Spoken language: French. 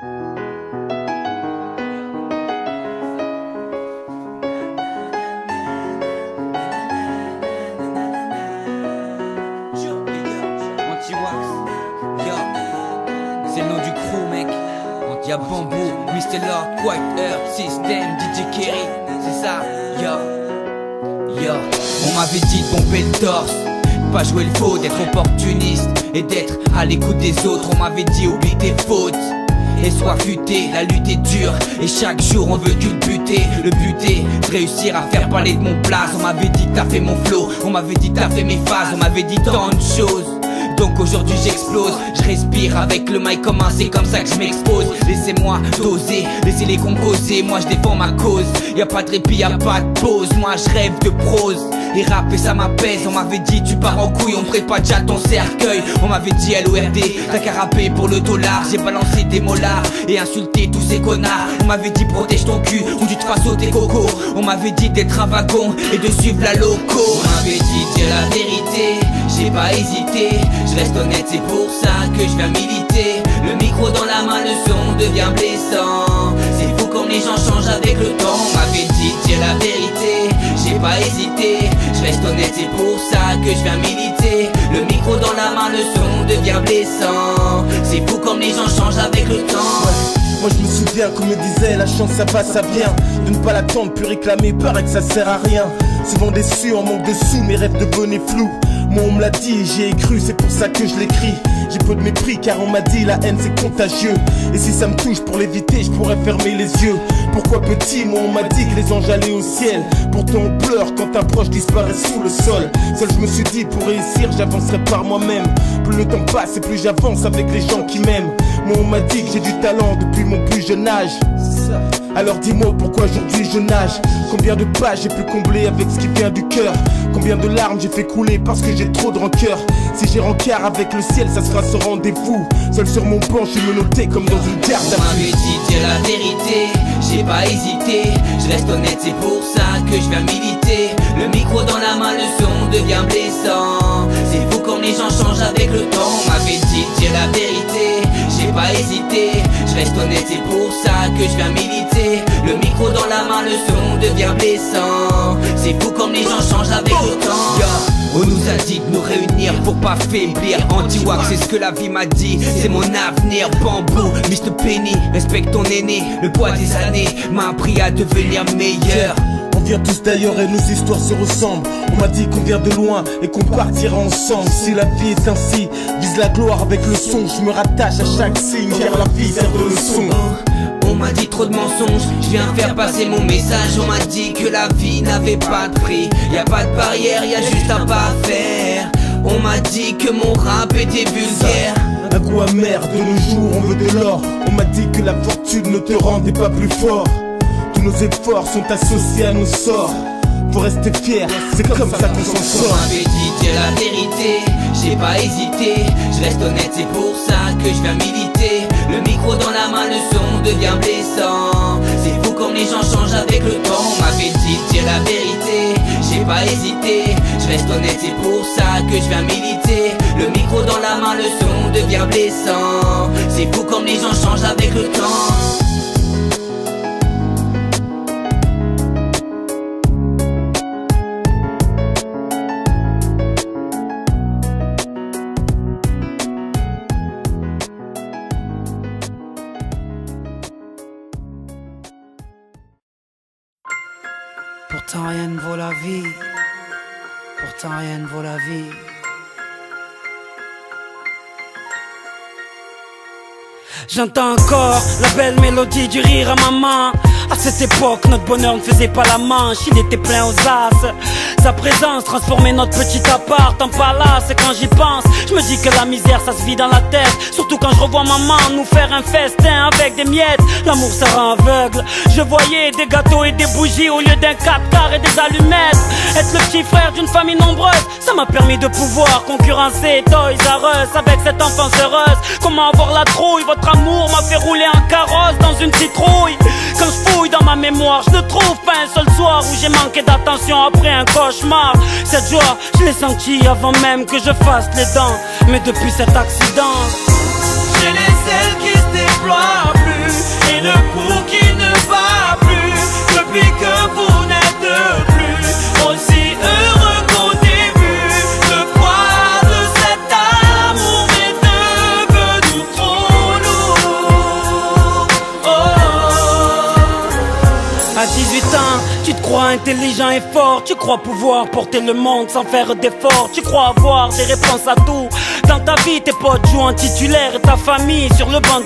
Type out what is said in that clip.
C'est le nom du crew, mec. Y'a Bamboo, Mr. Lord, Quiet Earth, System, DJ Kerry. C'est ça, yo. On m'avait dit de bomber le torse, pas jouer le faux, d'être opportuniste et d'être à l'écoute des autres. On m'avait dit oublie tes fautes et sois futé, la lutte est dure et chaque jour on veut culbuter. Le but est de réussir à faire parler de mon place. On m'avait dit que t'as fait mon flow, on m'avait dit que t'as fait mes phases, on m'avait dit tant de choses. Donc aujourd'hui j'explose, je respire avec le mic comme un, c'est comme ça que je m'expose. Laissez-moi doser, laissez les composer, moi je défends ma cause. Y'a pas de répit, y'a pas de pause, moi je rêve de prose. Et rapper ça m'apaise, on m'avait dit tu pars en couille, on prépare déjà ton cercueil. On m'avait dit LORD, t'as qu'à rapper pour le dollar. J'ai balancé des molars et insulté tous ces connards. On m'avait dit protège ton cul ou tu te fasses sauter coco. On m'avait dit d'être un wagon et de suivre la loco. On m'avait dit dire la vérité, j'ai pas hésité. Je reste honnête, c'est pour ça que je viens militer. Le micro dans la main, le son devient blessant. C'est fou comme les gens changent avec le temps. On m'avait dit dire la vérité, j'ai pas hésité. Je reste honnête, c'est pour ça que je viens militer. Le micro dans la main, le son devient blessant. C'est fou comme les gens changent avec le temps. Moi je me souviens qu'on me disait la chance ça va ça vient. De ne pas l'attendre puis réclamer paraît que ça sert à rien. Souvent déçu en manque de sous, mes rêves devenaient flous. Moi on me l'a dit et j'y ai cru, c'est pour ça que je l'écris. J'ai peu de mépris car on m'a dit la haine c'est contagieux. Et si ça me touche pour l'éviter je pourrais fermer les yeux. Pourquoi petit, moi on m'a dit que les anges allaient au ciel. Pourtant on pleure quand un proche disparaît sous le sol. Seul je me suis dit pour réussir j'avancerai par moi-même. Plus le temps passe et plus j'avance avec les gens qui m'aiment. Moi on m'a dit que j'ai du talent depuis mon plus jeune âge. Alors dis-moi pourquoi aujourd'hui je nage. Combien de pages j'ai pu combler avec ce qui vient du cœur. Combien de larmes j'ai fait couler parce que j'ai trop de rancœur. Si j'ai rencard avec le ciel ça sera ce rendez-vous. Seul sur mon banc je suis menotté comme dans une garde à vue. On m'avait dit dire la vérité, j'ai pas hésité. Je reste honnête, c'est pour ça que je viens militer. Le micro dans la main, le son devient blessant. C'est fou comme les gens changent avec le temps. On m'avait dit dire la vérité, j'ai pas hésité. Je reste honnête, c'est pour ça que je viens militer. Le micro dans la main, le son devient blessant. C'est fou comme les gens changent avec le temps. On nous a dit de nous réunir pour pas faiblir. Anti-Wax, c'est ce que la vie m'a dit, c'est mon avenir. Bamboo, Mr. Penny, respecte ton aîné. Le poids des années m'a appris à devenir meilleur. On vient tous d'ailleurs et nos histoires se ressemblent. On m'a dit qu'on vient de loin et qu'on partira ensemble. Si la vie est ainsi, vise la gloire avec le son. Je me rattache à chaque signe car la vie sert de leçon. On m'a dit trop de mensonges, je viens faire passer mon message. On m'a dit que la vie n'avait pas de prix. Y'a pas de barrière, y'a juste un pas à faire. On m'a dit que mon rap était vulgaire. Un goût amer, de nos jours on veut de l'or. On m'a dit que la fortune ne te rendait pas plus fort. Tous nos efforts sont associés à nos sorts. Faut rester fier, c'est comme ça qu'on s'en sort. On m'avait dit dire la vérité, j'ai pas hésité. Je reste honnête, c'est pour ça que je viens militer. Le micro dans la main, le son devient blessant. C'est fou comme les gens changent avec le temps. On m'avait dit dire la vérité, j'ai pas hésité. Je reste honnête, c'est pour ça que je viens militer. Le micro dans la main, le son devient blessant. C'est fou comme les gens changent avec le temps. Pourtant rien ne vaut la vie. Pourtant rien ne vaut la vie. J'entends encore la belle mélodie du rire à maman. À cette époque, notre bonheur ne faisait pas la manche, il était plein aux as. Sa présence transformait notre petit appart en palace. Et quand j'y pense, je me dis que la misère ça se vit dans la tête. Surtout quand je revois maman nous faire un festin avec des miettes. L'amour ça rend aveugle. Je voyais des gâteaux et des bougies au lieu d'un 4x et des allumettes. Être le petit frère d'une famille nombreuse, ça m'a permis de pouvoir concurrencer Toys R Us avec cette enfance heureuse. Comment avoir la trouille, votre amour m'a fait rouler en carrosse dans une citrouille. Quand je fouille dans ma mémoire, je ne trouve pas un seul soir où j'ai manqué d'attention après un cauchemar. Cette joie, je l'ai sentie avant même que je fasse les dents. Mais depuis cet accident, j'ai les ailes qui se déploient plus. crois intelligent et fort, tu crois pouvoir porter le monde sans faire d'efforts. Tu crois avoir des réponses à tout. Dans ta vie, tes potes jouent en titulaire et ta famille sur le banc de